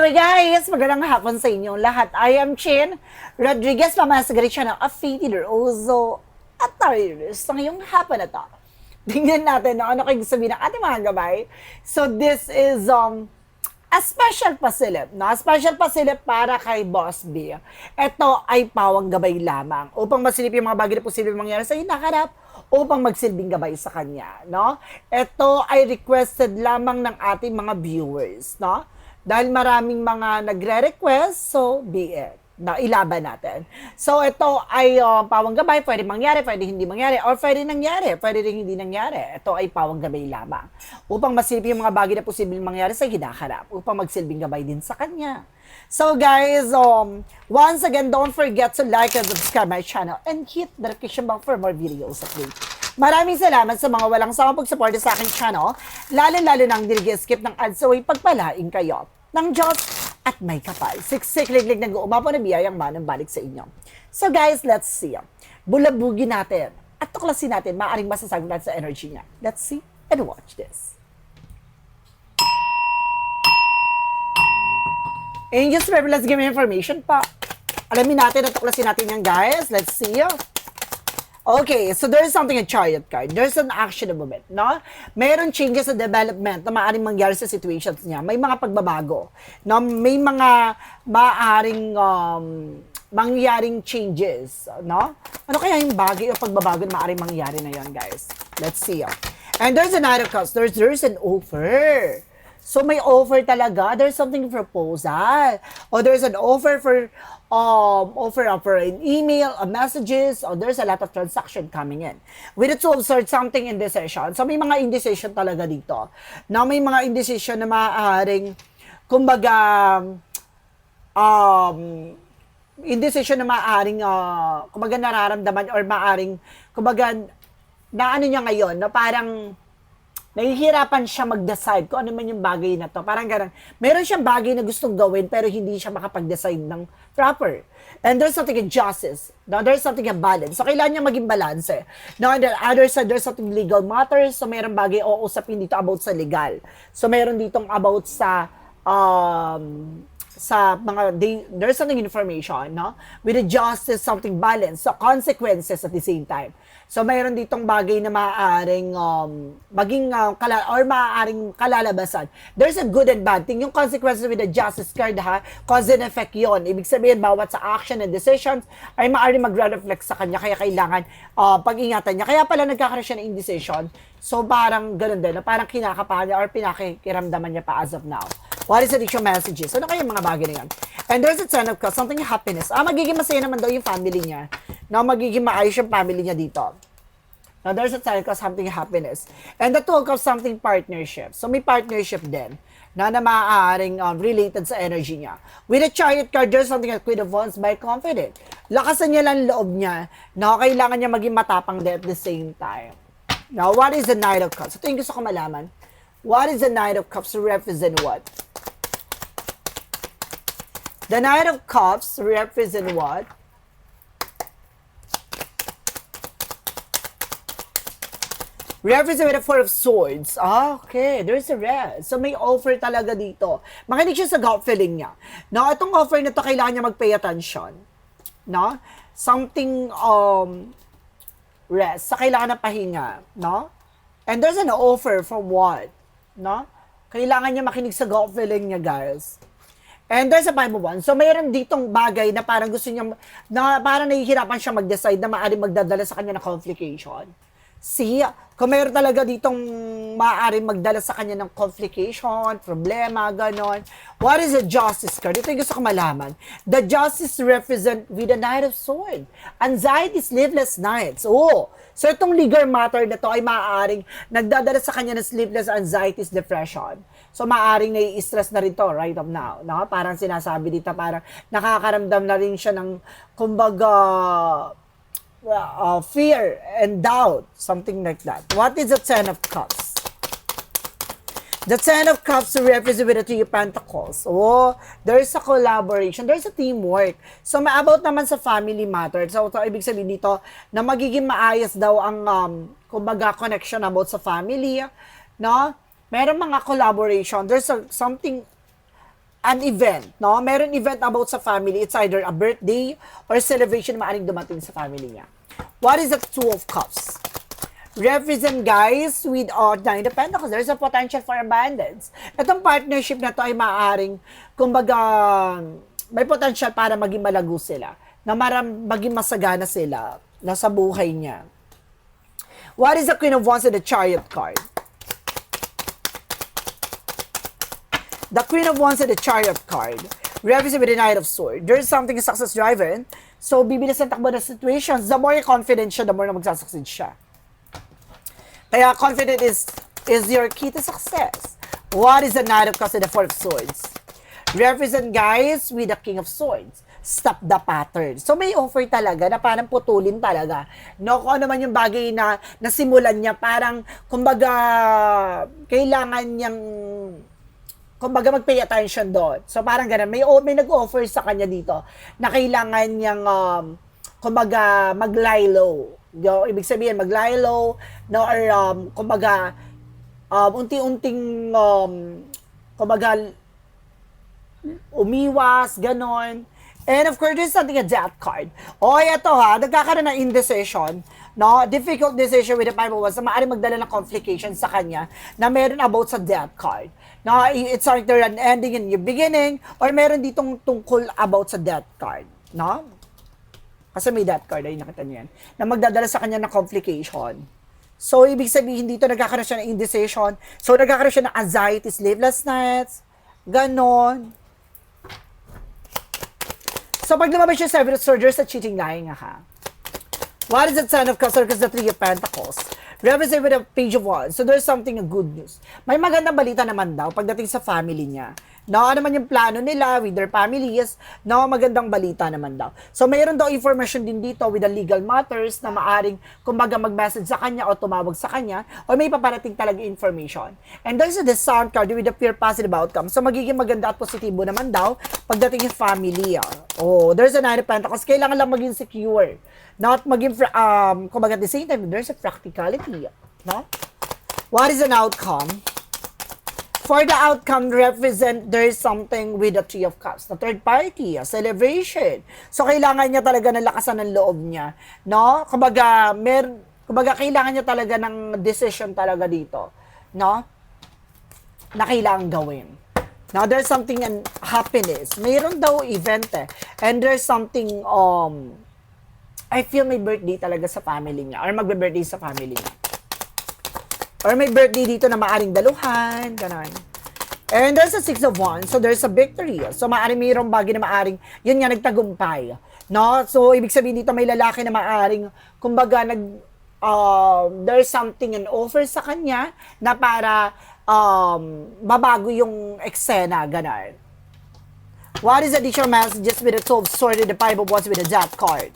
Hello guys! Magandang hapon sa inyong lahat. I am Chin Rodriguez, pamasagali siya ng Afiti Roso at Taurus. Sa ngayong hapon na to, tingnan natin ano kayo sabihin ng ating mga gabay. So this is a special pasilip, no? A special pasilip para kay Boss B. Ito ay pawang gabay lamang upang masilip yung mga bagay na posibleng mangyari sa hinaharap upang magsilbing gabay sa kanya, no? Ito ay requested lamang ng ating mga viewers, no? Dahil maraming mga nagre-request, so be it. Na ilaban natin. So ito ay pawang gabay, pwede mangyari, pwede hindi mangyari, or pwede nangyari, pwede rin hindi nangyari. Ito ay pawang gabay lamang. Upang masilbi yung mga bagay na posibleng mangyari sa hinaharap, upang magsilbing gabay din sa kanya. So guys, once again, don't forget to like and subscribe my channel and hit the notification bell for more videos update. Maraming salamat sa mga walang sawang pagsuporta sa aking channel, lalo-lalo nang skip ng ads away pagpalaing kayo ng Diyos at may kapal. Siksik, liglig, nag-uumapo na biyayang manang balik sa inyo. So guys, let's see. Bulabugin natin at tuklasin natin maaaring masasaglan sa energy niya. Let's see and watch this. Angels, let's give me information pa. Alamin natin at tuklasin natin yan guys. Let's see. Okay, so there's something a chariot card. There's an action movement, no? Meron changes sa development na maaaring mangyari sa situations niya. May mga pagbabago, no? May mga maaaring mangyaring changes, no? Ano kaya yung bagay o pagbabago na maaaring mangyari na yon, guys? Let's see. And there's another cause. There's an offer. So may offer talaga. There's something proposal. Or there's an offer for offer an email, messages, or there's a lot of transaction coming in. We need to observe something in this session. So may mga indecision talaga dito. Now may mga indecision na maaaring, kumbaga, indecision na maaaring, kumbaga nararamdaman or maaaring, kumbaga, na ano niya ngayon, na parang, nahihirapan siya mag-decide kung ano man yung bagay na to. Parang ganun. Meron siyang bagay na gustong gawin pero hindi siya makapag-decide ng proper. And there's something in justice. Now, there's something in balance. So, kailangan niya maging balance. Now, on the other side, there's something legal matters. So, meron bagay o usapin dito about sa legal. So, meron ditong about sa mga, there's something information, no? With the justice, something balance. So, consequences at the same time. So, mayroon ditong bagay na maaaring maging or maaaring kalalabasan. There's a good and bad thing. Yung consequences with the justice card, ha? Cause and effect yun. Ibig sabihin, bawat sa action and decisions ay maaaring mag-reflect sa kanya. Kaya kailangan pag-ingatan niya. Kaya pala nagkakaroon siya ng indecision. So, parang ganun din. Parang kinakapahan niya or pinakikiramdaman niya pa as of now. What is the addiction messages? Ano kaya mga bagay na yan? And there's a sign of cause, something happiness. Magiging masaya naman daw yung family niya. Now, magiging maayos yung family niya dito. Now, there's a sign of cause, something happiness. And the talk of something partnership. So, may partnership din na maaaring related sa energy niya. With a chariot card, there's something that Queen of Wands by confident. Lakasan niya lang loob niya na kailangan niya maging matapang din at the same time. Now, what is the Knight of Cups? Ito yung gusto ko malaman. What is the Knight of Cups represent what? The Knight of Cups represent what? Represent with the Four of Swords. Okay, there's a rest. So may offer talaga dito. Makinig siya sa gut feeling niya. Now, itong offer na to kailangan niya mag-pay attention. No? Something, rest. Sa kailangan ng pahinga. No? And there's an offer for what? No? Kailangan niya makinig sa gut feeling niya, guys. And there's a Five of Wands. So, mayroon ditong bagay na parang gusto niya, na parang nahihirapan siya mag-decide na maaaring magdadala sa kanya ng complication. See, kung mayroon talaga ditong maaaring magdala sa kanya ng complication, problema, ganon. What is the Justice card? Ito yung gusto ko malaman. The Justice represent with the Knight of Swords. Anxiety, sleepless nights. Oh, so itong legal matter na to ay maaaring nagdadala sa kanya ng sleepless anxieties, depression. So, maaaring nai-stress na rin to right up now. No? Parang sinasabi dito, parang nakakaramdam na rin siya ng, kumbaga, fear and doubt. Something like that. What is the Ten of Cups? The Ten of Cups represents with the Three of Pentacles. Oh, there's a collaboration. There's a teamwork. So, about naman sa family matter. So, ibig sabihin dito, na magiging maayos daw ang, kumbaga, connection about sa family. No? Meron mga collaboration. There's something an event, no? Meron event about sa family. It's either a birthday or celebration maaring dumating sa family niya. What is the Two of Cups? Represent, guys, with Nine of Pentacles. There's a potential for abundance. Itong partnership na to ay maaaring, kumbaga, may potential para maging malago sila. Na maging masagana sila na sa buhay niya. What is the Queen of Wands and the Chariot card? The Queen of Wands and the Chariot card represent with the Knight of Swords. There's something success driven. So, bibilis ang takbo ng situations. The more confident siya, the more na magsasucceed siya. Kaya confident is your key to success. What is the Knight of Cups and the Four of Swords? Represent, guys, with the King of Swords. Stop the pattern. So, may offer talaga na parang putulin talaga. No, kung ano man yung bagay na nasimulan niya, parang, kumbaga, kailangan niyang kumbaga mag-pay attention doon. So parang ganun, may nag-offer sa kanya dito na kailangan niyang kumbaga mag-lie low. Ibig sabihin mag-lie low, no, or kumbaga unti-unting kumbaga umiwas, ganon. And of course, there's something a death card. O, ito ha, nagkakaroon ng indecision, no? Difficult decision with the Five of Wands na maaaring magdala ng complication sa kanya na meron about sa death card. No, it's either an ending and new beginning or meron ditong tungkol about sa death card, no? Kasi may death card, ay nakita niyo yan, na magdadala sa kanya ng complication. So, ibig sabihin dito, nagkakaroon siya ng indecision. So, nagkakaroon siya ng anxiety, sleepless nights, ganon. So, pag lumabas siya sa Seven of Swords, there's a cheating lying, ha? What is the Ten of Cups? Because the Three of Pentacles. Represent with a Page of Wands. So, there's something good news. May magandang balita naman daw pagdating sa family niya. No, ano man yung plano nila with their families, no, magandang balita naman daw. So, mayroon daw information din dito with the legal matters na maaring, kumbaga, mag-message sa kanya o tumawag sa kanya o may paparating talaga information. And there's the Sun card with the pure positive outcome. So, magiging maganda at positibo naman daw pagdating yung family. Oh, there's a Nine of Pentacles. Kailangan lang maging secure. Not maging, kumbaga, at the same time, there's a practicality. No? What is an outcome? For the outcome, represent there's something with the Three of Cups. The third party, a celebration. So, kailangan niya talaga ng lakasan ng loob niya. No? Kumbaga, kailangan niya talaga ng decision talaga dito. No? Na kailangan gawin. Now, there's something in happiness. Mayroon daw event eh. And there's something, I feel may birthday talaga sa family niya. Or magbe-birthday sa family niya. Or may birthday dito na maaring daluhan, gano'n. And there's a Six of Wands, so there's a victory. So maaring mayroong bagay na maaring, yun nga, nagtagumpay. No? So ibig sabihin dito may lalaki na maaring, kumbaga, there's something an offer sa kanya na para babago yung eksena, gano'n. What is additional messages with the Two of Swords and the Five of Wands with the Death card?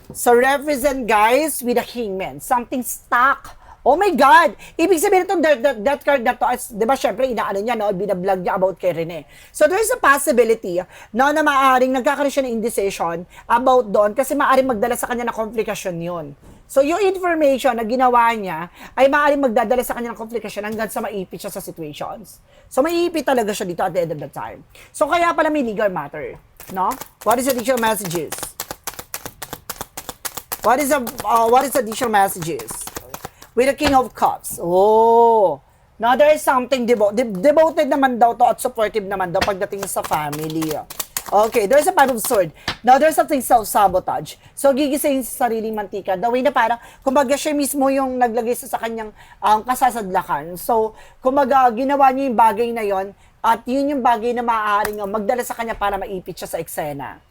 So, represent, guys, with a Hangman. Something stuck. Oh my God! Ibig sabihin itong that card na to, di ba, syempre, inaano niya, no? Binablog niya about kay Rene. So, there's a possibility na maaaring nagkakaroon siya ng indecision about doon kasi maaaring magdala sa kanya ng komplikasyon yun. So, yung information na ginawa niya ay maaaring magdadala sa kanya ng komplikasyon hanggang sa maipit siya sa situations. So, maipit talaga siya dito at the end of the time. So, kaya pala may legal matter. No? What is the additional messages? What is additional messages? With the King of Cups. Oh. Now, there is something devoted naman daw to at supportive naman daw pagdating sa family. Okay, there's a Five of Swords. Now, there's something self-sabotage. So, gigisayin sa sariling mantika. The way na parang, kumbaga siya mismo yung naglagay sa kanyang kasasadlakan. So, kumbaga, ginawa niya yung bagay na yon at yun yung bagay na maaaring magdala sa kanya para maipit siya sa eksena.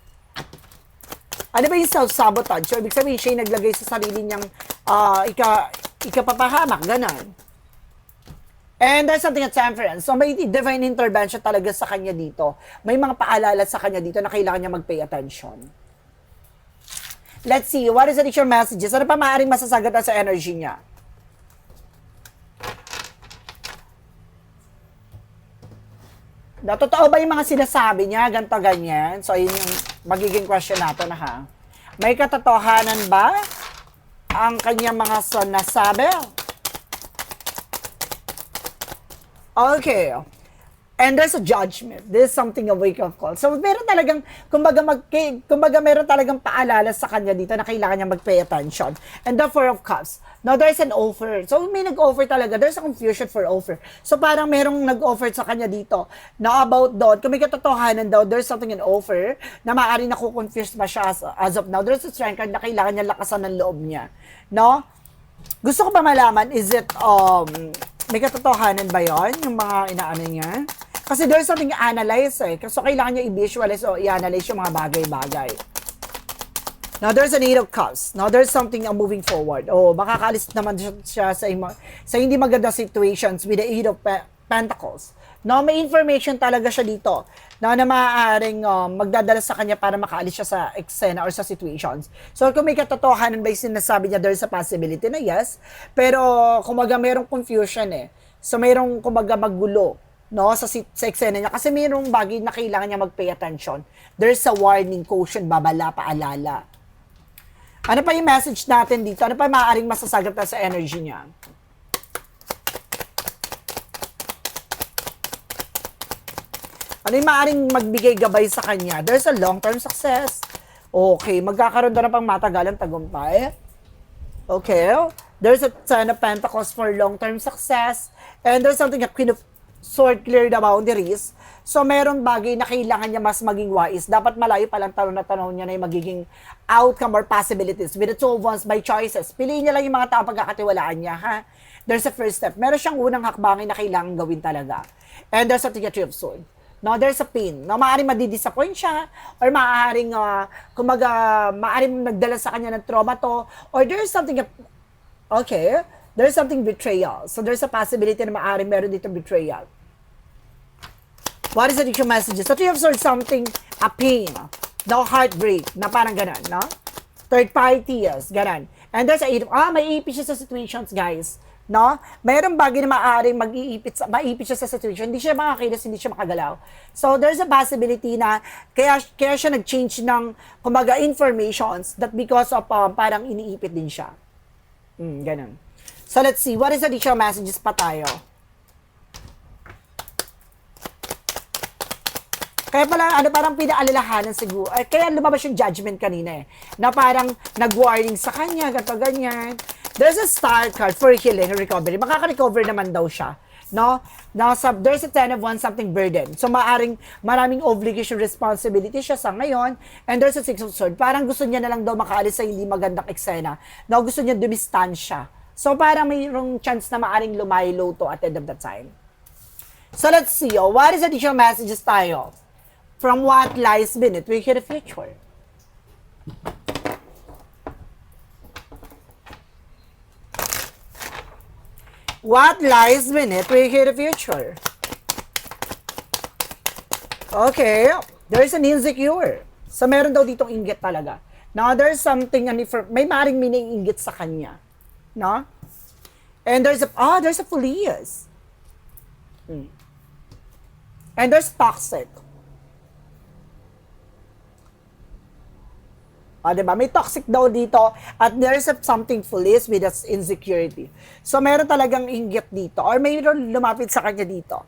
Ano ba yung self-sabotage? So, ibig sabihin, siya yung naglagay sa sarili niyang ikapapahamak, ganon. And there's something at Temperance. So, may divine intervention talaga sa kanya dito. May mga paalala sa kanya dito na kailangan niya mag-pay attention. Let's see, what is the additional messages? Ano pa maaaring masasagot sa energy niya? Totoo ba yung mga sinasabi niya, ganito, ganyan? So, yun yung magiging question natin, ha? May katotohanan ba ang kanyang mga nasabi? Okay. And there's a judgment. There's something a wake-up call. So, meron talagang, kumbaga meron talagang paalala sa kanya dito na kailangan niya mag-pay attention. And the Four of Cups. Now, there's an offer. So, may nag-offer talaga. There's a confusion for offer. So, parang merong nag-offer sa kanya dito na about doon. Kung may katotohanan daw, there's something an offer na maaaring nakukonfuse pa siya as of now. There's a strength card na kailangan niya lakasan ng loob niya. No? Gusto ko ba malaman, is it, may katotohanan ba yon yung mga inaano niya? Kasi there's something analyze eh. So, kailangan niya i-visualize o i-analyze yung mga bagay-bagay. Now, there's an 8 of Cups. Now, there's something moving forward. Oh, makakaalis naman siya sa hindi maganda situations with the 8 of Pentacles. Now, may information talaga siya dito na maaaring magdadala sa kanya para makaalis siya sa eksena or sa situations. So, kung may katotohanan ba yung sinasabi niya, there's a possibility na yes. Pero, kumaga merong confusion eh. So, merong kumaga maggulo, no, sa eksena niya. Kasi mayroong bagay na kailangan niya mag-pay attention. There's a warning, caution, babala, paalala. Ano pa yung message natin dito? Ano pa maaaring masasagot na sa energy niya? Ano yung maaaring magbigay gabay sa kanya? There's a long-term success. Okay, magkakaroon na pang matagalang tagumpay. Okay, there's a Ten of Pentacles for long-term success. And there's something a Queen of Swords, clear the boundaries. So, meron bagay na kailangan niya mas maging wise. Dapat malayo pa lang tanong na tanong niya na yung magiging outcome or possibilities. With the 2 of Wands by choices. Piliin niya lang yung mga tao pagkakatiwalaan niya, ha? There's a first step. Meron siyang unang hakbangin na kailangan gawin talaga. And there's a Three of Swords. No, there's a pain. No, maaaring madidisappoint siya or maaaring, maaaring nagdala sa kanya ng trauma to or there's something, okay, there's something betrayal. So, there's a possibility na maaaring meron dito betrayal. What is the additional messages? So, Three of Swords, something, a pain, no, heartbreak, na parang ganun, no? Third party, yes, ganun. And there's a may ipit siya sa situations, guys. No? Mayroong bagay na maaaring maipit siya sa situation. Hindi siya makakilos, hindi siya makagalaw. So, there's a possibility na kaya siya nag-change ng, kumbaga, informations that because of parang iniipit din siya. Ganun. So, let's see. What is the additional messages pa tayo? Kaya pala, parang pinaalalahanan siguro. Kaya lumabas yung judgment kanina eh. Na parang nag-warning sa kanya, ganyan. There's a star card for healing and recovery. Makaka-recover naman daw siya. No? Now, there's a 10 of Wands, something burden. So, maraming obligation, responsibility siya sa ngayon. And there's a 6 of Swords. Parang gusto niya na lang daw makaalis sa hindi magandang eksena. No, gusto niya dumistansya. So, parang mayroong chance na maaring lumaylo to at the end of the time. So, let's see. What is the additional messages tayo? From what lies beneath, we hear the future. What lies beneath, we hear the future. Okay, there's an insecure. So, meron daw ditong inggit talaga. Now, there's something, may maring mini-inggit sa kanya. No? And there's a police. And there's toxic. Diba? May toxic daw dito at there's something foolish with that insecurity. So, meron talagang inggit dito or mayroon lumapit sa kanya dito.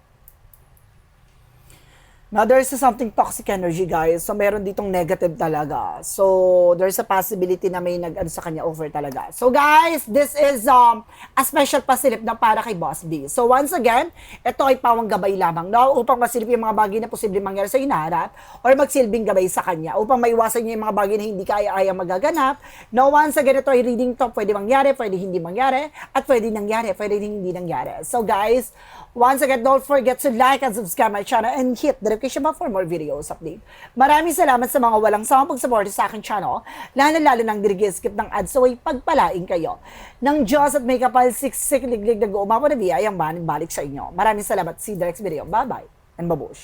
Now, there's something toxic energy, guys. So, meron ditong negative talaga. So, there's a possibility na may nag-ano sa kanya over talaga. So, guys, this is a special pasilip na para kay Boss B. So, once again, ito ay pawang gabay lamang, no? Upang masilip yung mga bagay na posibleng mangyari sa inaharap or magsilbing gabay sa kanya. Upang maiwasan niya yung mga bagay na hindi kaya-aya magaganap. No, once again, ito ay reading to. Pwede mangyari, pwede hindi mangyari, at pwede nangyari, pwede hindi nangyari. So, guys, once again, don't forget to like and subscribe my channel and hit the notification bell for more videos update. Maraming salamat sa mga walang sawang pag-support sa aking channel, lalo ng dirigi-skip ng ads so ay pagpalain kayo ng Diyos at may kapal siksik liglig na guumapo na biyayang balik sa inyo. Maraming salamat. See you next video. Bye-bye and babush.